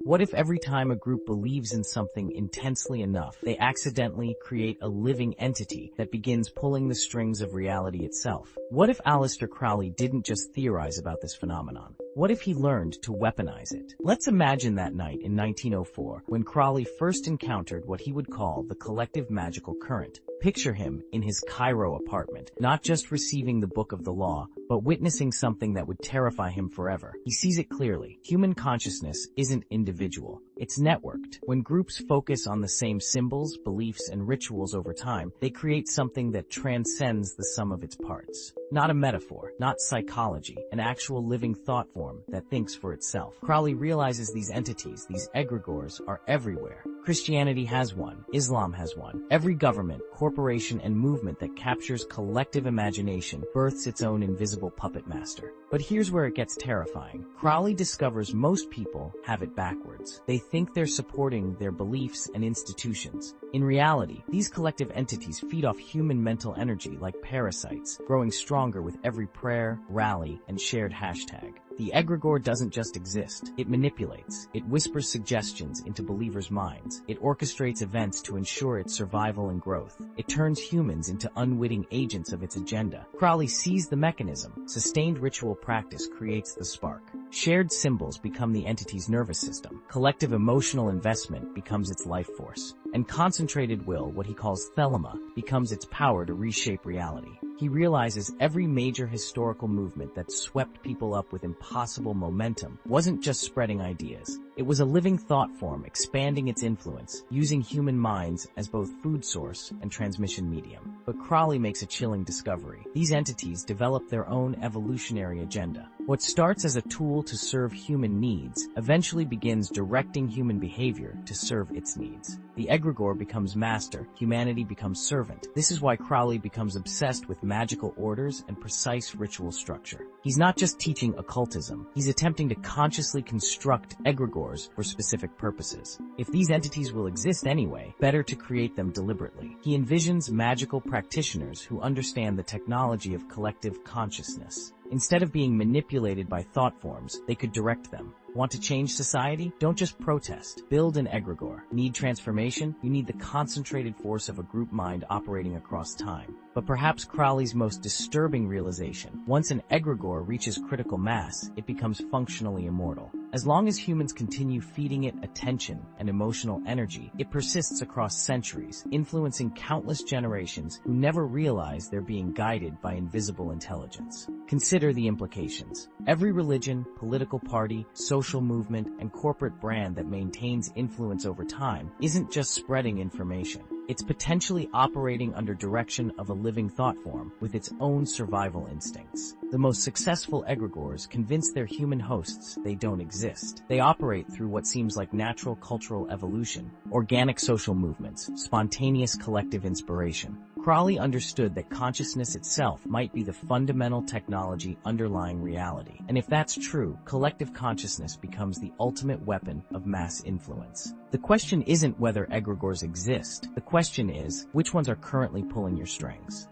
What if every time a group believes in something intensely enough, they accidentally create a living entity that begins pulling the strings of reality itself? What if Aleister Crowley didn't just theorize about this phenomenon? What if he learned to weaponize it? Let's imagine that night in 1904 when Crowley first encountered what he would call the collective magical current. Picture him in his Cairo apartment, not just receiving the book of the law, but witnessing something that would terrify him forever. He sees it clearly. Human consciousness isn't individual. It's networked. When groups focus on the same symbols, beliefs, and rituals over time, they create something that transcends the sum of its parts. Not a metaphor, not psychology, an actual living thought form that thinks for itself. Crowley realizes these entities, these egregores, are everywhere. Christianity has one. Islam has one. Every government, corporation, and movement that captures collective imagination births its own invisible puppet master. But here's where it gets terrifying. Crowley discovers most people have it backwards. They think they're supporting their beliefs and institutions. In reality, these collective entities feed off human mental energy like parasites, growing stronger with every prayer, rally, and shared hashtag. The egregore doesn't just exist. It manipulates. It whispers suggestions into believers' minds. It orchestrates events to ensure its survival and growth. It turns humans into unwitting agents of its agenda. Crowley sees the mechanism. Sustained ritual practice creates the spark. Shared symbols become the entity's nervous system. Collective emotional investment becomes its life force. And concentrated will, what he calls thelema, becomes its power to reshape reality. He realizes every major historical movement that swept people up with impossible momentum wasn't just spreading ideas. It was a living thought form expanding its influence, using human minds as both food source and transmission medium. But Crowley makes a chilling discovery. These entities develop their own evolutionary agenda. What starts as a tool to serve human needs eventually begins directing human behavior to serve its needs. The egregore becomes master, humanity becomes servant. This is why Crowley becomes obsessed with magical orders and precise ritual structure. He's not just teaching occultism, he's attempting to consciously construct egregores for specific purposes. If these entities will exist anyway, better to create them deliberately. He envisions magical practitioners who understand the technology of collective consciousness. Instead of being manipulated by thought forms, they could direct them. Want to change society? Don't just protest. Build an egregore. Need transformation? You need the concentrated force of a group mind operating across time. But perhaps Crowley's most disturbing realization, once an egregore reaches critical mass, it becomes functionally immortal. As long as humans continue feeding it attention and emotional energy, it persists across centuries, influencing countless generations who never realize they're being guided by invisible intelligence. Consider the implications. Every religion, political party, social movement, and corporate brand that maintains influence over time isn't just spreading information. It's potentially operating under direction of a living thought form with its own survival instincts. The most successful egregores convince their human hosts they don't exist. They operate through what seems like natural cultural evolution, organic social movements, spontaneous collective inspiration. Crowley understood that consciousness itself might be the fundamental technology underlying reality. And if that's true, collective consciousness becomes the ultimate weapon of mass influence. The question isn't whether egregores exist. The question is, which ones are currently pulling your strings?